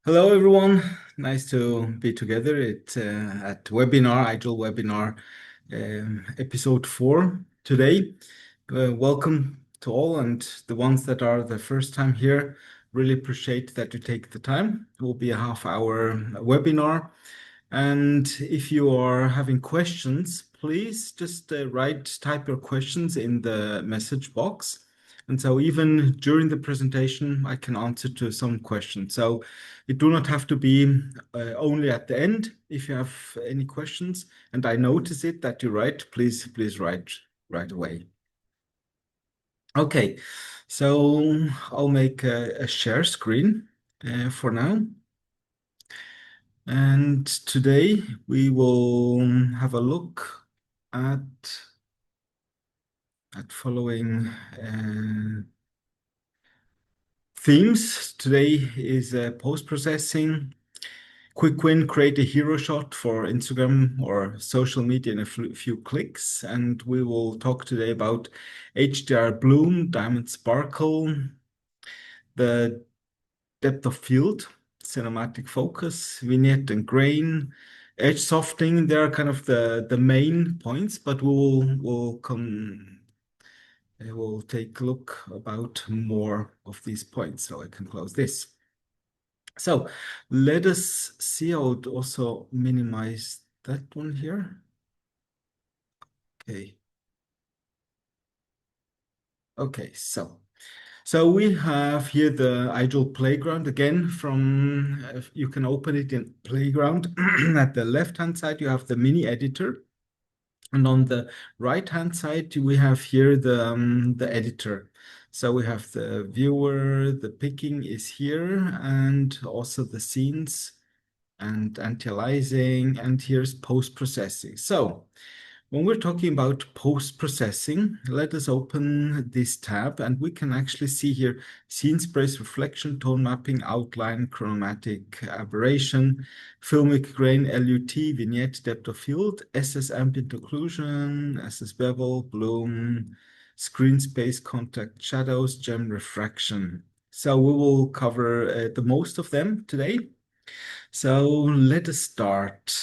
Hello, everyone. Nice to be together at webinar, iJewel webinar, episode 4 today. Welcome to all, and the ones that are the first time here, really appreciate that you take the time. It will be a half-hour webinar. And if you are having questions, please just type your questions in the message box. And so even during the presentation, I can answer to some questions. So it do not have to be only at the end. If you have any questions, and I notice it that you write, please write right away. Okay, so I'll make a share screen for now. And today we will have a look at following themes. Today is post-processing, quick win, create a hero shot for Instagram or social media in a few clicks. And we will talk today about HDR Bloom, Diamond Sparkle, the depth of field, cinematic focus, vignette and grain, edge softening. They are kind of the main points, but we'll take a look about more of these points. So I can close this. So let us see. I would also minimize that one here. Okay. Okay, so we have here the iJewel Playground again from, you can open it in Playground. At the left-hand side, you have the mini editor. And on the right-hand side, we have here the editor. So we have the viewer, the picking is here, and also the scenes and anti-aliasing, and here's post-processing. So when we're talking about post-processing, let us open this tab, and we can actually see here scene space reflection, tone mapping, outline, chromatic aberration, filmic grain, LUT, vignette, depth of field, SS ambient occlusion, SS bevel, bloom, screen space, contact shadows, gem refraction. So we will cover the most of them today. So let us start.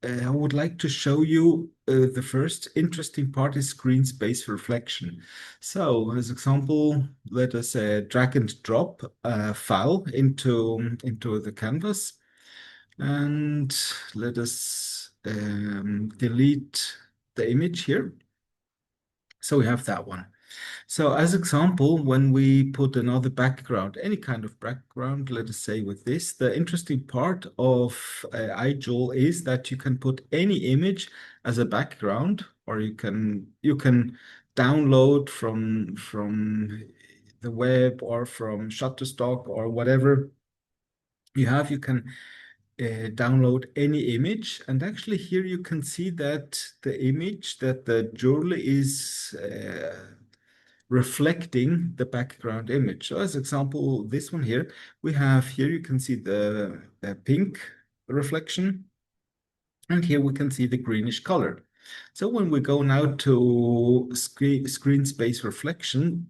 I would like to show you the first interesting part is screen space reflection. So as example, let us drag and drop a file into the canvas, and let us delete the image here. So we have that one. So as example, when we put another background, any kind of background, let us say with this, the interesting part of iJewel is that you can put any image as a background, or you can download from the web or from Shutterstock or whatever you have. You can download any image, and actually here you can see that the image that the jewelry is reflecting the background image. So as example, this one here, we have here, you can see the pink reflection, and here we can see the greenish color. So when we go now to screen space reflection,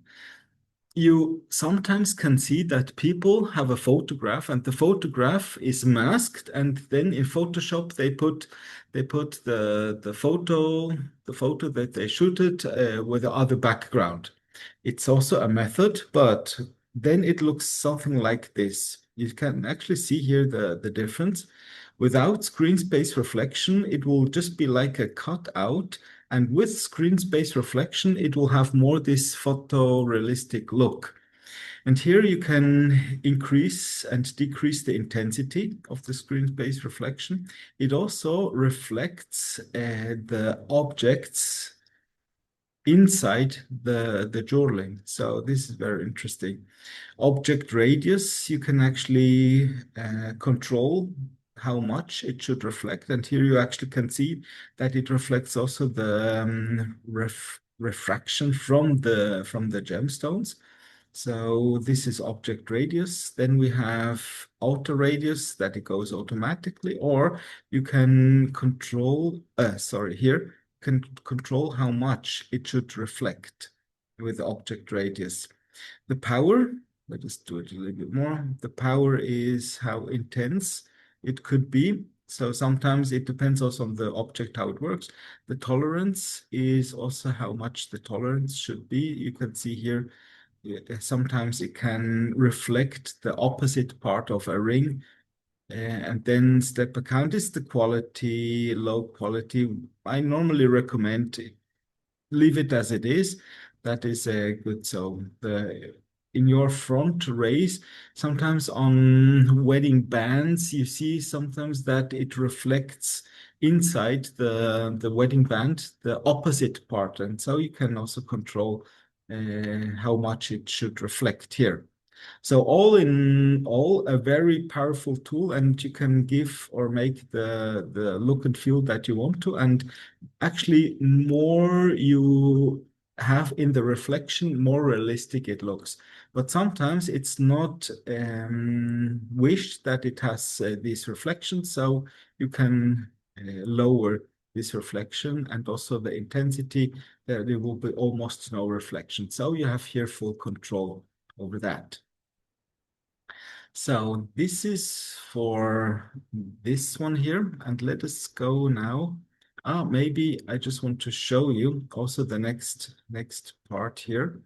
you sometimes can see that people have a photograph and the photograph is masked, and then in Photoshop they put the photo that they shooted with the other background. It's also a method, but then it looks something like this. You can actually see here the difference. Without screen space reflection, it will just be like a cutout, and with screen space reflection, it will have more this photorealistic look. And here you can increase and decrease the intensity of the screen space reflection. It also reflects the objects inside the jewelry. So this is very interesting. Object radius, you can actually control how much it should reflect. And here you actually can see that it reflects also the refraction from the gemstones. So this is object radius. Then we have auto radius, that it goes automatically, or you can control, here, can control how much it should reflect with object radius. The power, Let us do it a little bit more. The power is how intense it could be. So sometimes it depends also on the object, how it works. The tolerance is also how much the tolerance should be. You can see here, sometimes it can reflect the opposite part of a ring. And then step count is the quality, low quality. I normally recommend leave it as it is. That is a good. So in your front rays, sometimes on wedding bands, you see sometimes that it reflects inside the wedding band, the opposite part. And so you can also control how much it should reflect here. So all in all, a very powerful tool, and you can give or make the look and feel that you want to. And actually, more you have in the reflection, more realistic it looks. But sometimes it's not wished that it has these reflections, so you can lower this reflection and also the intensity. There will be almost no reflection. So you have here full control over that. So this is for this one here, and let us go now. Maybe I just want to show you also the next part here.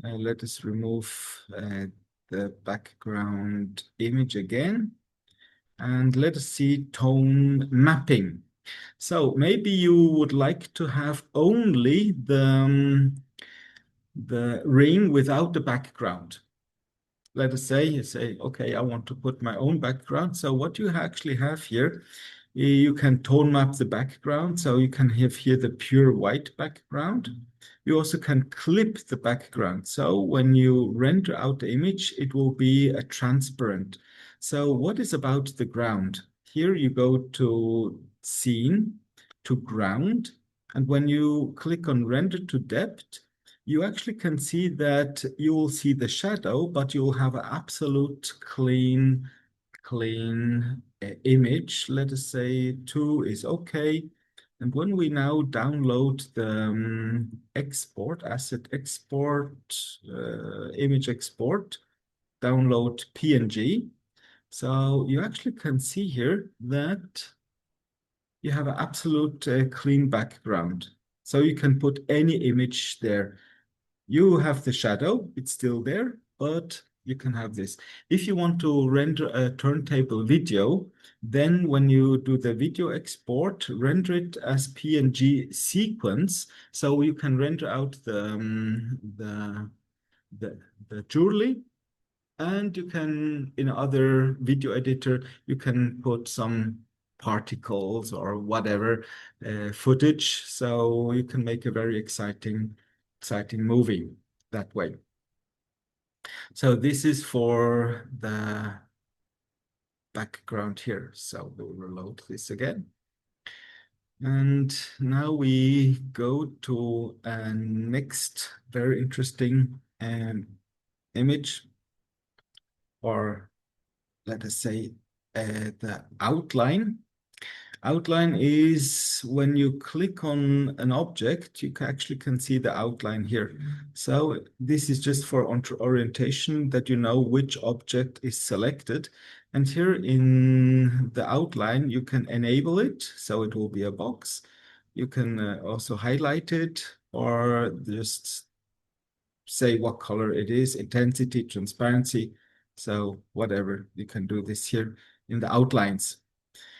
Let us remove the background image again, and let us see tone mapping. So maybe you would like to have only the ring without the background. Let us say you say, okay, I want to put my own background. So what you actually have here, you can tone map the background. So you can have here the pure white background. You also can clip the background. So when you render out the image, it will be a transparent. So what is about the ground? Here you go to scene, to ground. And when you click on render to depth, you actually can see that you will see the shadow, but you'll have an absolute clean image. Let us say 2 is okay. And when we now download the export, asset export, image export, download PNG. So you actually can see here that you have an absolute clean background. So you can put any image there. You have the shadow, it's still there, but you can have this. If you want to render a turntable video, then when you do the video export, render it as PNG sequence, so you can render out the jewelry, and you can, in other video editor, you can put some particles or whatever footage, so you can make a very exciting movie that way. So this is for the background here. So we'll reload this again. And now we go to a next very interesting image, or let us say the outline. Outline is when you click on an object, you actually can see the outline here. So this is just for orientation, that you know which object is selected. And here in the outline, you can enable it, so it will be a box. You can also highlight it, or just say what color it is, intensity, transparency. So whatever, you can do this here in the outlines.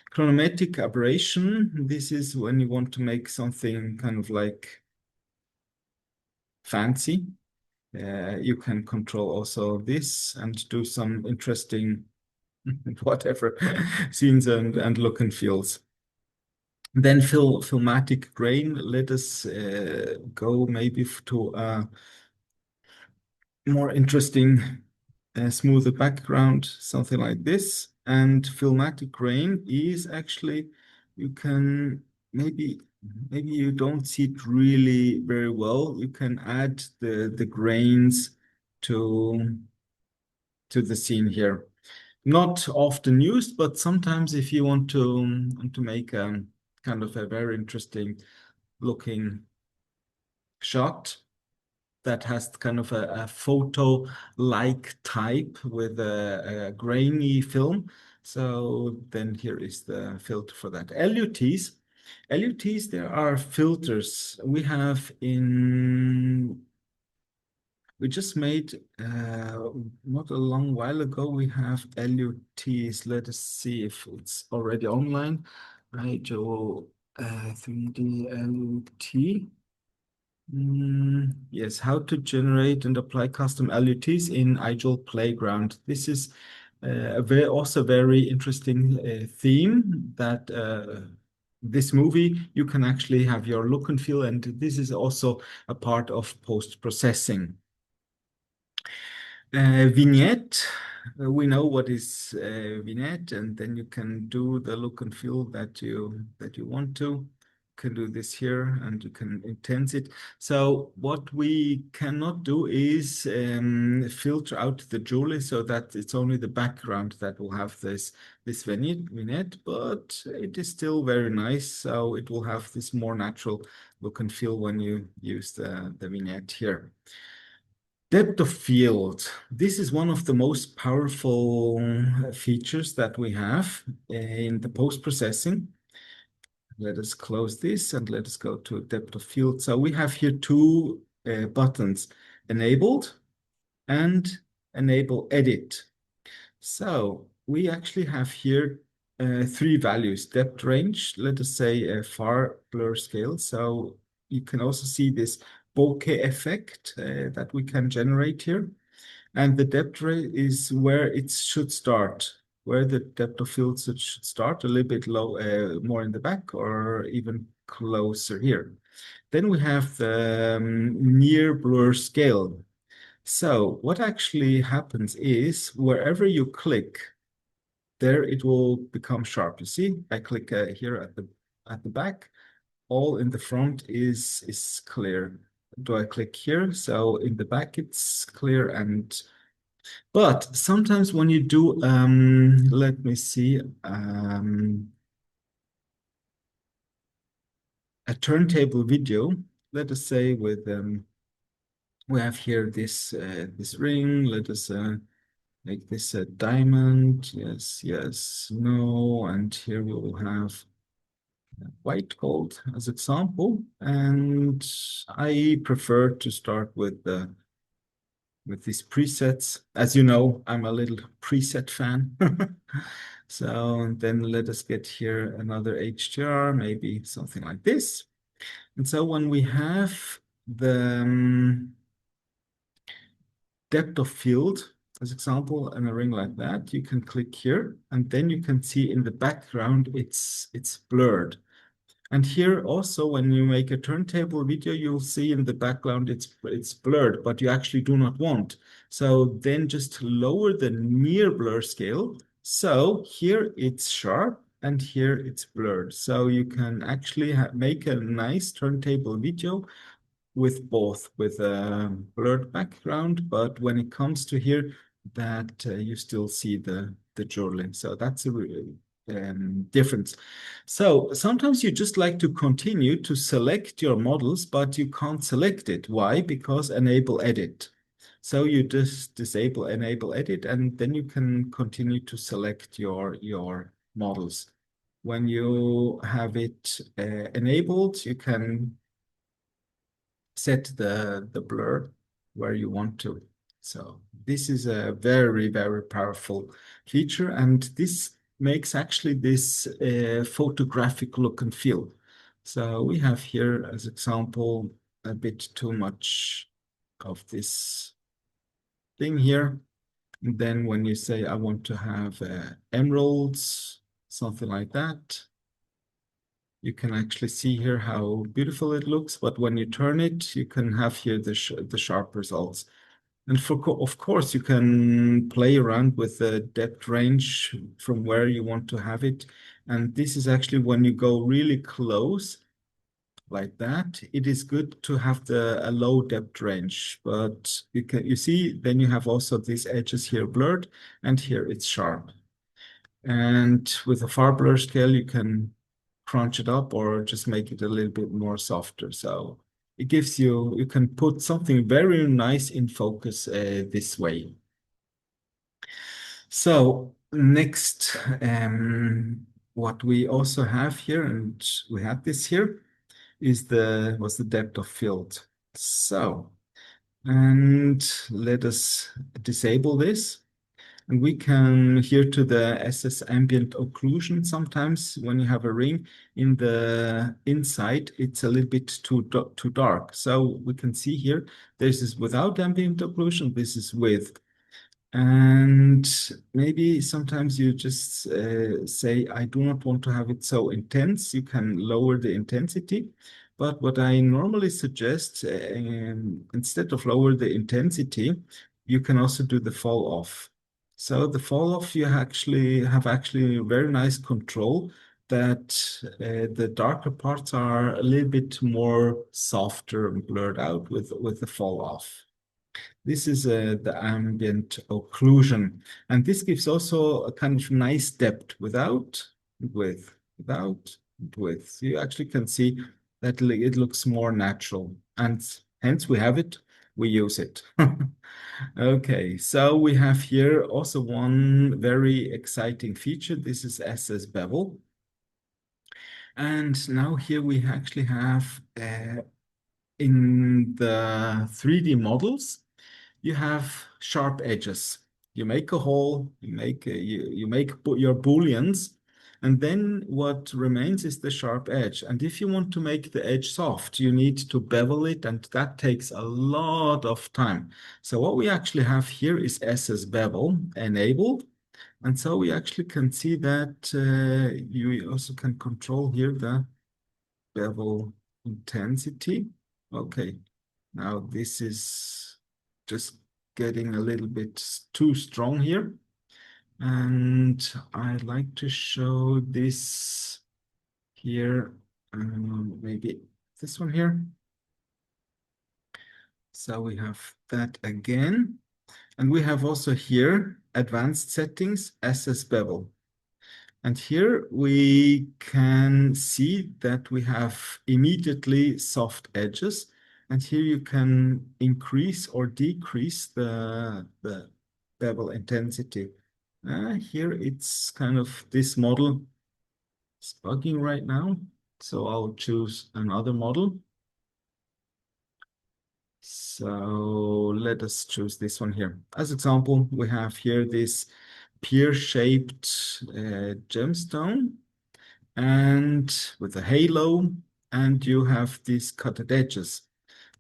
Chromatic aberration, this is when you want to make something kind of like fancy. You can control also this and do some interesting whatever scenes and look and feels. Then filmatic grain, let us go maybe to a more interesting smoother background, something like this. And filmatic grain is actually, you can maybe you don't see it really very well. You can add the grains to the scene here. Not often used, but sometimes if you want to make kind of a very interesting looking shot, that has kind of a photo-like type with a grainy film. So then here is the filter for that. LUTs, there are filters we have we just made, not a long while ago, we have LUTs. Let us see if it's already online. iJewel 3D LUT. Yes, how to generate and apply custom LUTs in iJewel Playground. This is a also very interesting theme that this movie, you can actually have your look and feel, and this is also a part of post-processing. Vignette, we know what is vignette, and then you can do the look and feel that you want to. You can do this here, and you can intense it. So what we cannot do is filter out the jewelry so that it's only the background that will have this vignette, but it is still very nice. So it will have this more natural look and feel when you use the vignette here. Depth of field. This is one of the most powerful features that we have in the post-processing. Let us close this and let us go to depth of field. So we have here two buttons, enabled and enable edit. So we actually have here three values, depth range, let us say a far blur scale. So you can also see this bokeh effect that we can generate here. And the depth rate is where it should start, where the depth of field should start, a little bit low, more in the back or even closer here. Then we have the near blur scale. So what actually happens is wherever you click, there it will become sharp. You see, I click here at the back, all in the front is clear. Do I click here? So in the back it's clear, but sometimes when you do let me see, a turntable video, let us say with we have here this this ring, let us make this a diamond, yes, yes, no, and here we will have white gold as example, and I prefer to start with these presets. As you know, I'm a little preset fan. So then let us get here another HDR, maybe something like this. And so when we have the depth of field, as example, and a ring like that, you can click here, and then you can see in the background it's blurred. And here also, when you make a turntable video, you'll see in the background it's blurred, but you actually do not want. So then just lower the near blur scale. So here it's sharp and here it's blurred. So you can actually make a nice turntable video with both, with a blurred background, but when it comes to here, that you still see the jewelry. So that's a difference. So sometimes you just like to continue to select your models, but you can't select it. Why? Because enable edit. So you just disable enable edit, and then you can continue to select your models. When you have it enabled, you can set the blur where you want to. So this is a very, very powerful feature, and this makes actually this photographic look and feel. So we have here as example a bit too much of this thing here. And then when you say I want to have emeralds, something like that, you can actually see here how beautiful it looks, but when you turn it, you can have here the sharp results. And of course, you can play around with the depth range from where you want to have it. And this is actually when you go really close, like that, it is good to have a low depth range. But you see, then you have also these edges here blurred, and here it's sharp. And with a far blur scale, you can crunch it up or just make it a little bit more softer. So it gives you, you can put something very nice in focus this way. So next, what we also have here, and we have this here, is was the depth of field. So, and let us disable this. And we can here to the SS ambient occlusion. Sometimes when you have a ring in the inside, it's a little bit too dark. So we can see here, this is without ambient occlusion, this is with. And maybe sometimes you just say, I do not want to have it so intense. You can lower the intensity. But what I normally suggest, instead of lower the intensity, you can also do the fall off. So the fall off, you actually have very nice control that the darker parts are a little bit more softer and blurred out with the fall off. This is the ambient occlusion. And this gives also a kind of nice depth without, without, with. So you actually can see that it looks more natural. And hence we have it, we use it. Okay, so we have here also one very exciting feature. This is SS bevel. And now here we actually have in the 3D models, you have sharp edges. You make a hole, you make your booleans, and then what remains is the sharp edge. And if you want to make the edge soft, you need to bevel it, and that takes a lot of time. So what we actually have here is SS bevel enabled. And so we actually can see that you also can control here the bevel intensity. Okay, now this is just getting a little bit too strong here. And I'd like to show this here, maybe this one here. So we have that again. And we have also here advanced settings, SS bevel. And here we can see that we have immediately soft edges. And here you can increase or decrease the bevel intensity. Here it's kind of, this model is bugging right now. So I'll choose another model. So let us choose this one here. As example, we have here this pear-shaped gemstone and with a halo, and you have these cutted edges.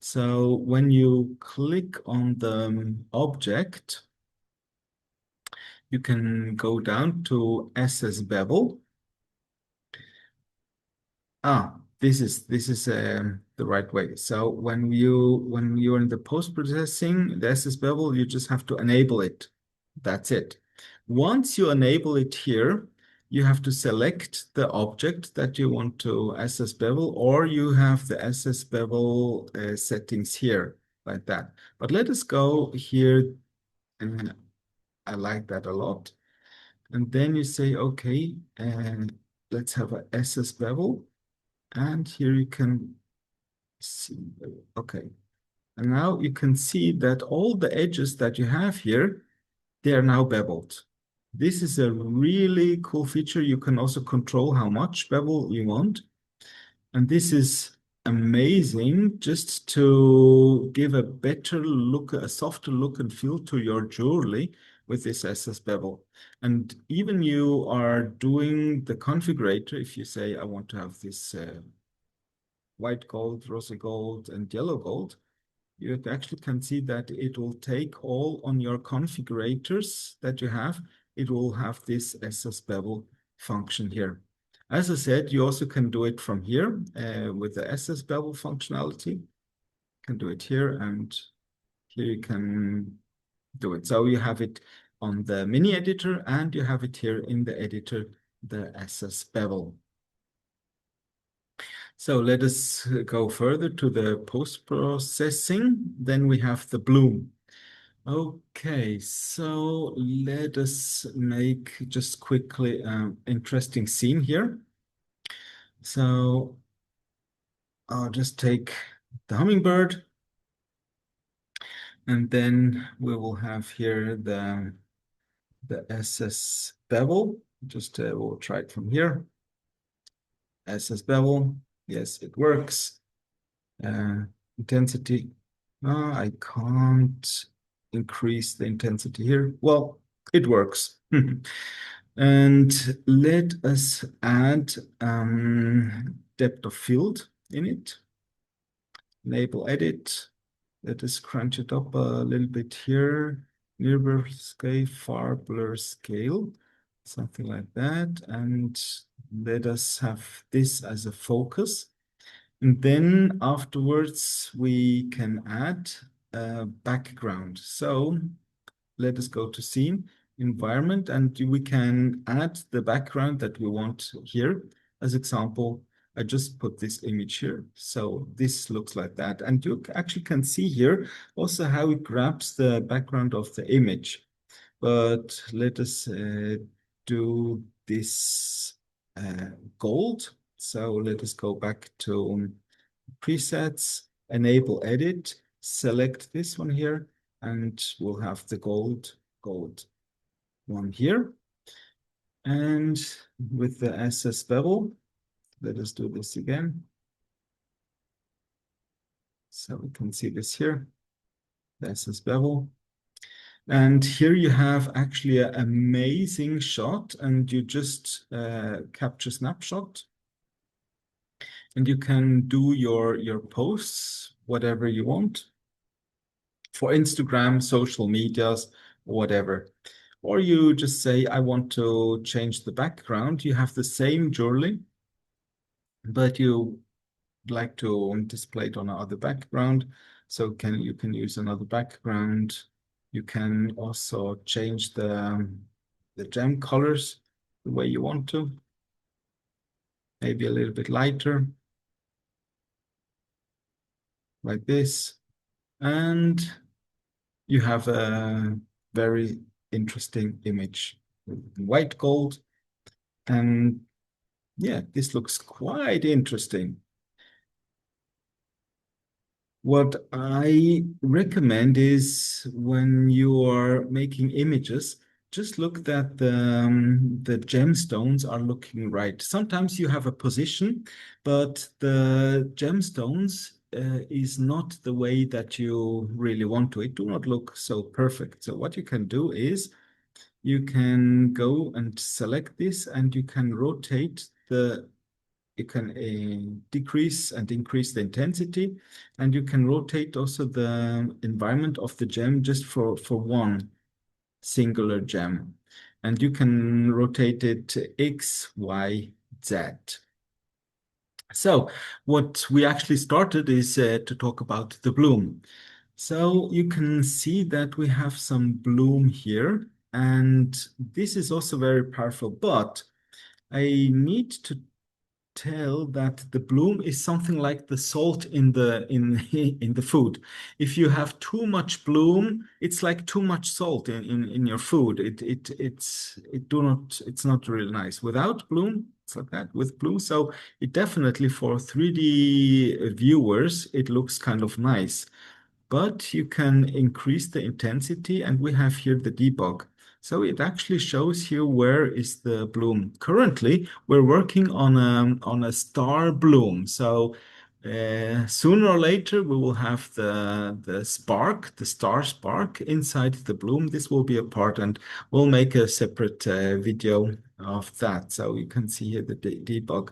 So when you click on the object, you can go down to SS bevel. This is the right way. So when you're in the post-processing, the SS bevel, you just have to enable it. That's it. Once you enable it here, you have to select the object that you want to SS bevel, or you have the SS bevel settings here, like that. But let us go here, and I like that a lot. And then you say, okay, and let's have a SS bevel. And here you can see, okay. And now you can see that all the edges that you have here, they are now beveled. This is a really cool feature. You can also control how much bevel you want. And this is amazing just to give a better look, a softer look and feel to your jewelry with this SS bevel. And even you are doing the configurator, if you say, I want to have this white gold, rosy gold, and yellow gold, you actually can see that it will take all on your configurators that you have. It will have this SS bevel function here. As I said, you also can do it from here with the SS bevel functionality. You can do it here, and here you can do it. So you have it on the mini editor, and you have it here in the editor, the SS bevel. So let us go further to the post-processing. Then we have the bloom. Okay, so let us make just quickly an interesting scene here. So I'll just take the hummingbird. And then we will have here the SS bevel. Just we'll try it from here. SS bevel. Yes, it works. Intensity. I can't increase the intensity here. Well, it works. And let us add depth of field in it. Enable edit. Let us crunch it up a little bit here. Near blur scale, far blur scale, something like that. And let us have this as a focus. And then afterwards, we can add a background. So let us go to scene, environment, and we can add the background that we want here. As example, I just put this image here. So this looks like that. And you actually can see here also how it grabs the background of the image. But let us do this gold. So let us go back to presets, enable edit, select this one here, and we'll have the gold one here. And with the SS bevel, let us do this again. So we can see this here, the SS bevel. And here you have actually an amazing shot, and you just capture snapshot. And you can do your posts, whatever you want, for Instagram, social medias, whatever. Or you just say, I want to change the background. You have the same jewelry, but you like to display it on another background. So you can use another background. You can also change the gem colors the way you want to. Maybe a little bit lighter, like this. And you have a very interesting image with white gold. And yeah, this looks quite interesting. What I recommend is when you are making images, just look that the gemstones are looking right. Sometimes you have a position, but the gemstones is not the way that you really want to. It do not look so perfect. So what you can do is you can go and select this, and you can rotate you can decrease and increase the intensity, and you can rotate also the environment of the gem just for one singular gem. And you can rotate it X, Y, Z. So what we actually started is to talk about the bloom. So you can see that we have some bloom here, and this is also very powerful, but I need to tell that the bloom is something like the salt in the in the food. If you have too much bloom, it's like too much salt in your food. It's not really nice. Without bloom, it's like that. With bloom, so it definitely for 3D viewers, it looks kind of nice. But you can increase the intensity, and we have here the debug. So it actually shows you where is the bloom. Currently, we're working on a star bloom. So sooner or later, we will have the spark, the star spark inside the bloom. This will be a part, and we'll make a separate video of that. So you can see here the debug.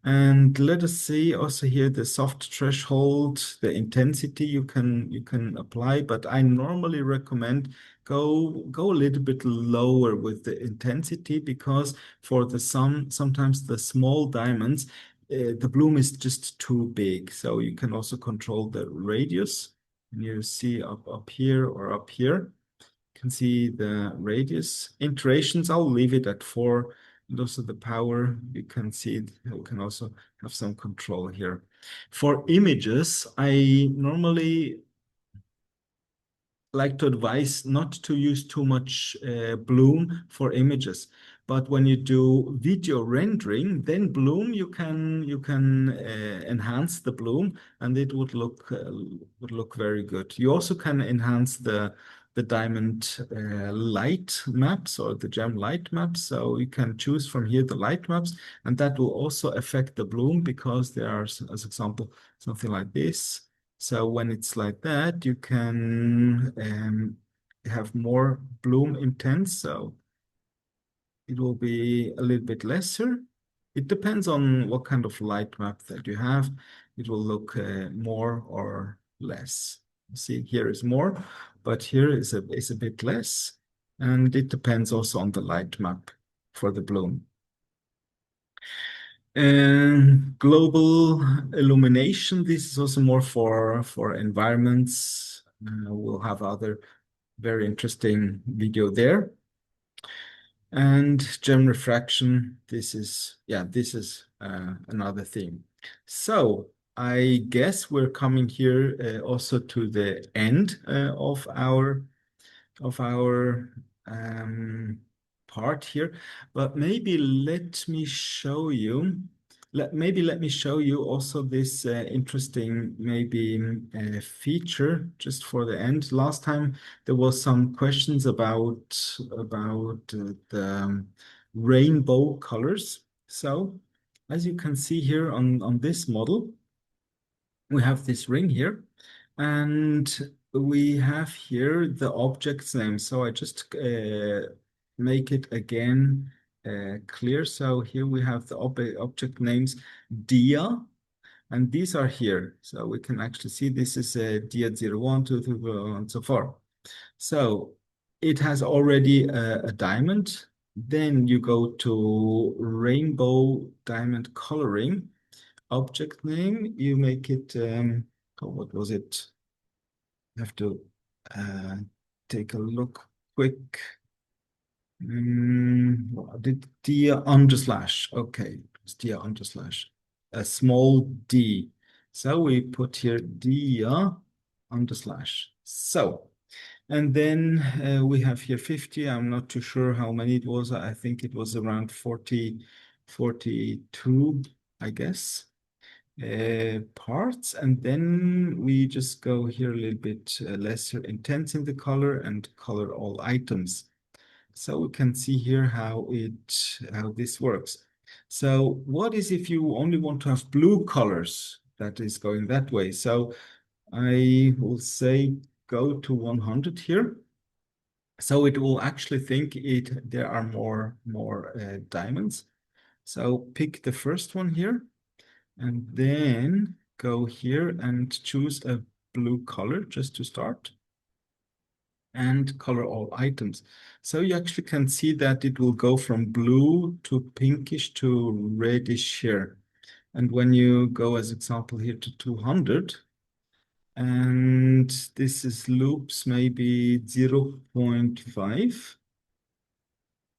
And let us see also here the soft threshold, the intensity you can apply, but I normally recommend go a little bit lower with the intensity, because for the sometimes the small diamonds, the bloom is just too big. So you can also control the radius, and you see up here or up here. You can see the radius. Iterations, I'll leave it at 4. And also the power, you can see it. You can also have some control here. For images, I normally like to advise not to use too much bloom for images. But when you do video rendering, then bloom, you can enhance the bloom, and it would look very good. You also can enhance the diamond light maps or the gem light maps. So you can choose from here the light maps, and that will also affect the bloom because there are, as example, something like this. So when it's like that, you can have more bloom intense. So it will be a little bit lesser. It depends on what kind of light map that you have. It will look more or less. See, here is more, but here is a bit less. And it depends also on the light map for the bloom. And global illumination, this is also more for environments. We'll have other very interesting video there. And gem refraction, this is another theme. So I guess we're coming here also to the end of our part here, but maybe let me show you. Let me show you also this interesting maybe feature just for the end. Last time there was some questions about the rainbow colors. So as you can see here on this model, we have this ring here, and we have here the object's name. So I just make it again clear. So here we have the object names dia, and these are here. So we can actually see this is a dia 01, 2, 3, and so forth. So it has already a diamond. Then you go to rainbow diamond coloring. Object name, you make it, what was it? I have to take a look quick. Did dia underslash? Okay, it's dia underslash. A small d. So we put here dia underslash. So, and then we have here 50. I'm not too sure how many it was. I think it was around 40, 42, I guess. Parts, and then we just go here a little bit lesser intense in the color and color all items. So we can see here how this works. So what is if you only want to have blue colors? That is going that way. So I will say go to 100 here. So it will actually think there are more diamonds. So pick the first one here, and then go here and choose a blue color just to start, and color all items. So you actually can see that it will go from blue to pinkish to reddish here. And when you go as example here to 200, and this is loops maybe 0.5,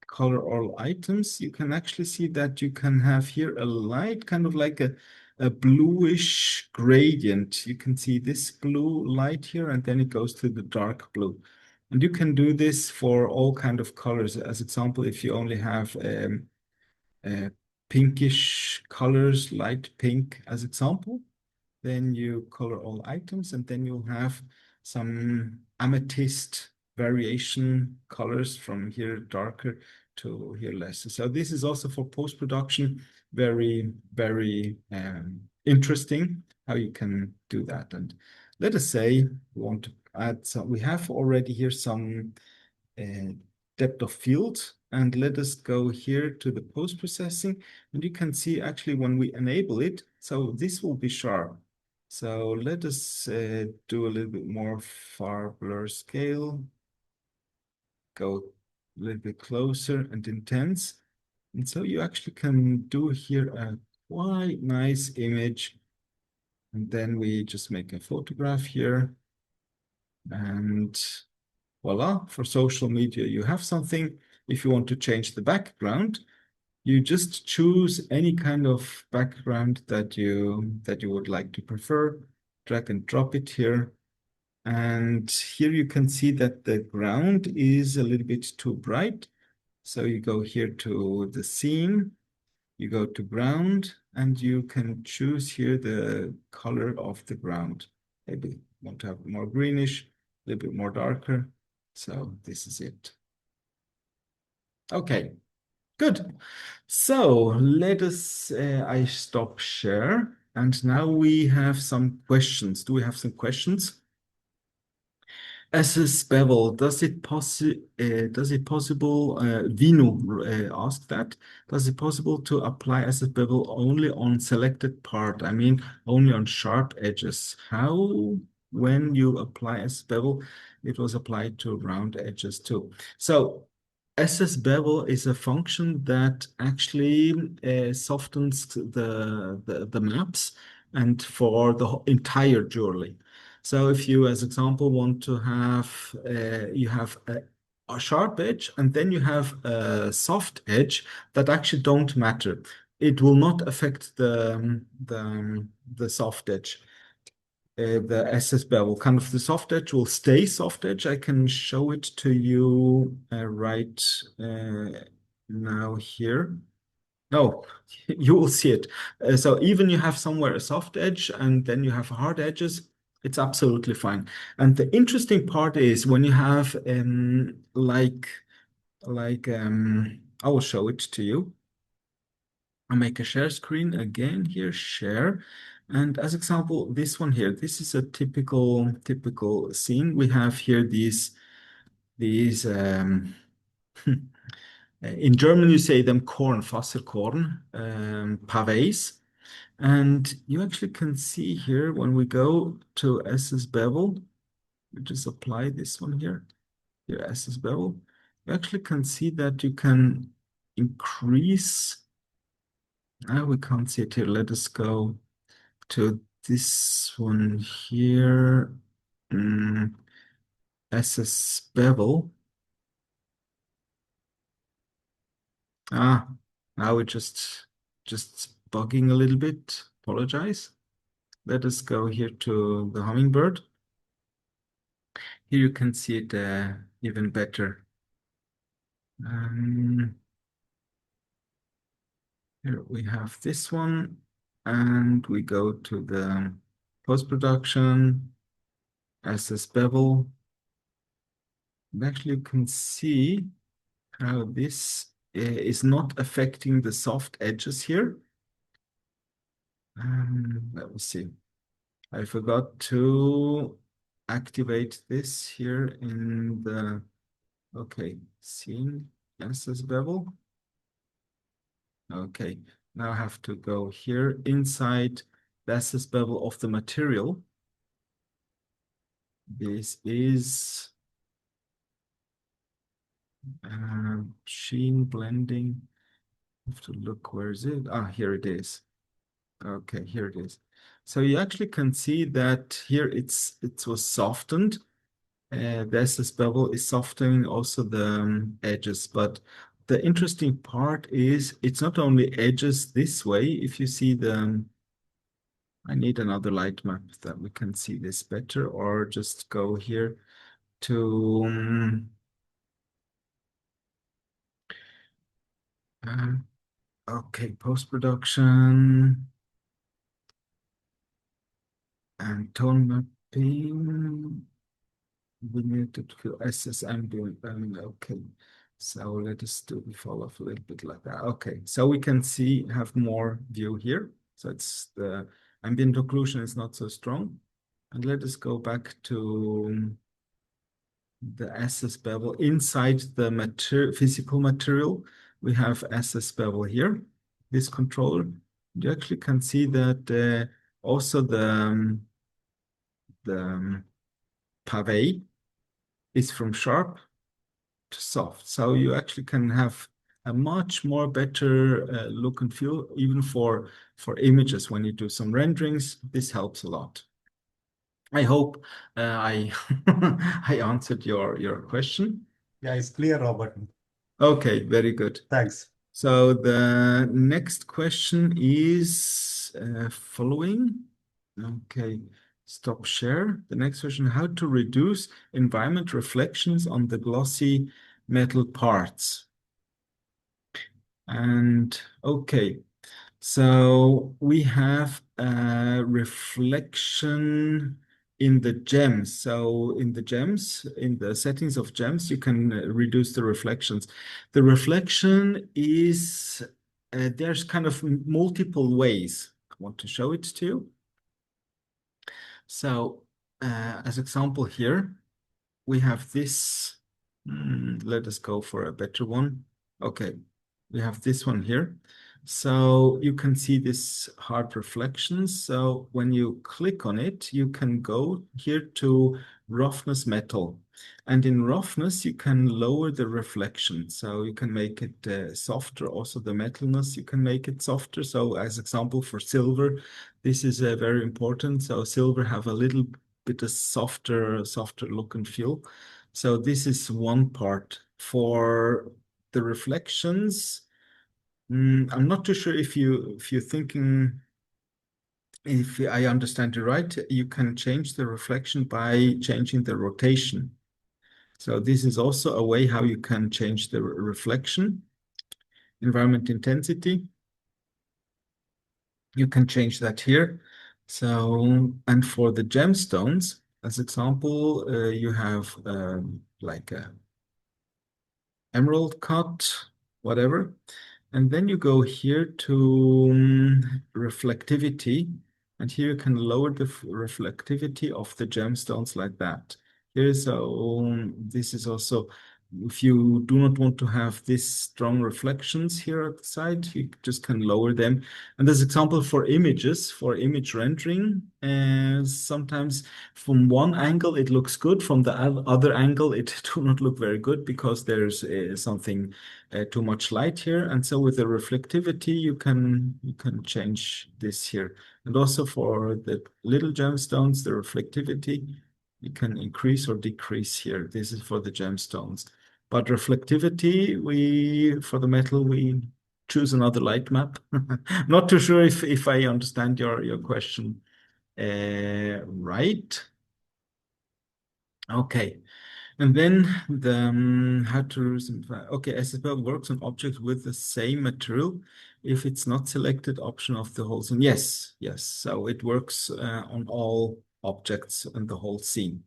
color all items, you can actually see that you can have here a light, kind of like a bluish gradient. You can see this blue light here, and then it goes to the dark blue. And you can do this for all kind of colors. As example, if you only have pinkish colors, light pink as example, then you color all items, and then you'll have some amethyst variation colors from here darker to here less. So this is also for post-production very, very interesting how you can do that. And let us say we want to add some, we have already here some depth of field, and let us go here to the post-processing, and you can see actually when we enable it, so this will be sharp. So let us do a little bit more far blur scale, go a little bit closer and intense. And so you actually can do here a quite nice image. And then we just make a photograph here. And voila, for social media, you have something. If you want to change the background, you just choose any kind of background that you would like to prefer, drag and drop it here. And here you can see that the ground is a little bit too bright. So you go here to the scene, you go to ground, and you can choose here the color of the ground. Maybe want to have more greenish, a little bit more darker. So this is it. Okay, good. So let us, I stop share. And now we have some questions. Do we have some questions? As a bevel, does it possible, Vino asked that, does it possible to apply as a bevel only on selected part? I mean, only on sharp edges. How, when you apply as bevel, it was applied to round edges too. So SS bevel is a function that actually softens the maps and for the entire jewelry. So if you, as example, want to have, you have a sharp edge and then you have a soft edge that actually don't matter. It will not affect the soft edge. The SS bevel, kind of the soft edge will stay soft edge. I can show it to you right now here. No, you will see it. So even you have somewhere a soft edge and then you have hard edges, it's absolutely fine. And the interesting part is when you have I will show it to you. I'll make a share screen again here, share. And as example, this one here, this is a typical scene. We have here these in German you say them Korn, Wasserkorn, pavés. And you actually can see here when we go to SS bevel, we just apply this one here SS bevel, you actually can see that you can increase. Now we can't see it here. Let us go to this one here. SS bevel. Now we're just bugging a little bit. Apologize. Let us go here to the hummingbird. Here you can see it even better. Here we have this one, and we go to the post-production, SS bevel. And actually, you can see how this is not affecting the soft edges here. Let me see. I forgot to activate this here in the, okay, scene, SS bevel. Okay, now I have to go here inside the SS bevel of the material. This is sheen blending. I have to look, where is it? Here it is. Okay, here it is. So you actually can see that here it was softened. The SS bevel is softening also the edges, but the interesting part is it's not only edges this way. If you see I need another light map that we can see this better, or just go here to okay, post-production and tone mapping. We need to feel SS ambient. Okay, so let us do the follow a little bit like that. Okay, so we can see have more view here. So it's the ambient occlusion is not so strong. And let us go back to the SS bevel inside the physical material. We have SS bevel here, this controller. You actually can see that also the pavé is from sharp to soft. So you actually can have a much more better look and feel, even for images when you do some renderings. This helps a lot. I hope I I answered your question. Yeah, it's clear, Robert. Okay, very good. Thanks. So the next question is following. Okay, stop share. The next question, how to reduce environment reflections on the glossy metal parts. And okay, so we have a reflection in the gems. So in the gems, in the settings of gems, you can reduce the reflections. The reflection is, there's kind of multiple ways. I want to show it to you. So as example here, we have this. Let us go for a better one. Okay, we have this one here. So you can see this hard reflections. So when you click on it, you can go here to roughness metal. And in roughness, you can lower the reflection. So you can make it softer. Also the metalness, you can make it softer. So as example for silver, this is very important. So silver have a little bit of softer look and feel. So this is one part. For the reflections, I'm not too sure if you're thinking, if I understand you right, you can change the reflection by changing the rotation. So this is also a way how you can change the reflection. Environment intensity, you can change that here. So, and for the gemstones, as example, you have like a emerald cut, whatever. And then you go here to reflectivity, and here you can lower the reflectivity of the gemstones like that. Here, so this is also, if you do not want to have these strong reflections here at the side, you just can lower them. And as example for images, for image rendering, sometimes from one angle it looks good, from the other angle it do not look very good because there's something too much light here. And so with the reflectivity, you can change this here. And also for the little gemstones, the reflectivity, you can increase or decrease here. This is for the gemstones. But reflectivity, for the metal, we choose another light map. Not too sure if I understand your question right. Okay. And then the how to simplify. Okay, SSL works on objects with the same material if it's not selected option of the whole scene. Yes, yes. So it works on all objects in the whole scene.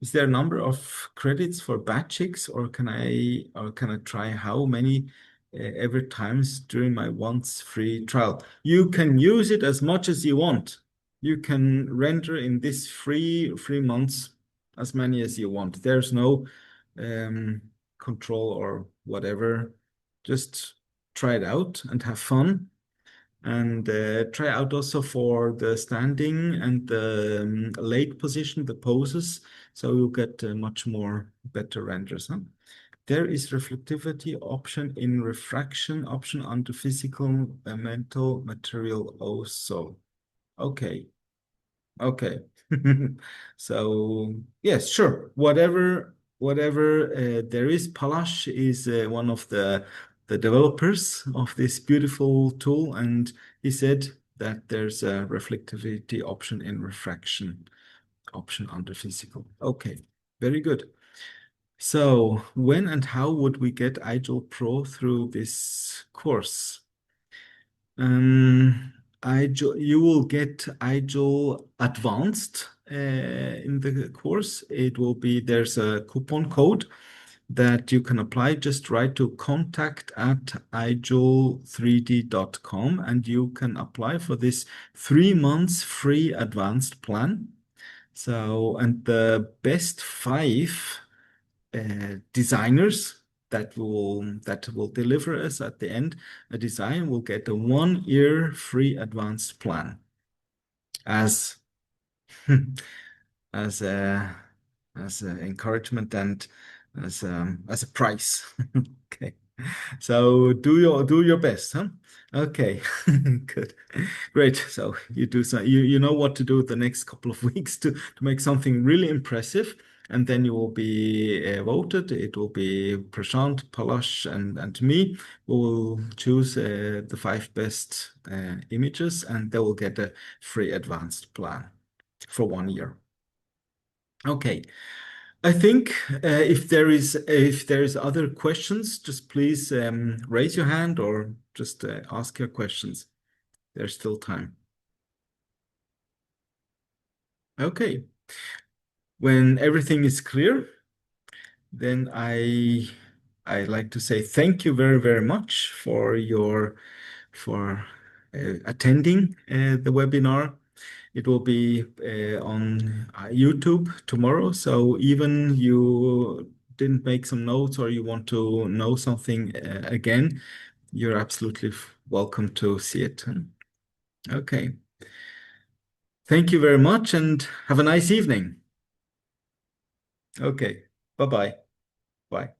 Is there a number of credits for batchings, or can I try how many every times during my once free trial? You can use it as much as you want. You can render in this free 3 months as many as you want. There's no um, control or whatever. Just try it out and have fun. And try out also for the standing and the late position, the poses. So you'll get much more better renders. Huh? There is reflectivity option in refraction option under physical mental material also. Okay. Okay. So yes, sure. Whatever there is, Palash is one of the developers of this beautiful tool, and he said that there's a reflectivity option in refraction option under physical. Okay, very good. So when and how would we get iJewel Pro through this course? You will get iJewel Advanced in the course. There's a coupon code that you can apply. Just write to contact@ijewel3d.com and you can apply for this 3 months free advanced plan. So, and the best five designers that will deliver us at the end a design will get a 1 year free advanced plan as as a encouragement and as a price. Okay. So do your best, huh? Okay, good, great. So you know what to do the next couple of weeks to make something really impressive, and then you will be voted. It will be Prashant, Palash, and me. We will choose the 5 best images, and they will get a free advanced plan for 1 year. Okay. I think if there is other questions, just please raise your hand or just ask your questions. There's still time. Okay. When everything is clear, then I like to say thank you very, very much for attending the webinar. It will be on YouTube tomorrow. So even you didn't make some notes or you want to know something again, you're absolutely welcome to see it. Okay. Thank you very much and have a nice evening. Okay. Bye-bye. Bye.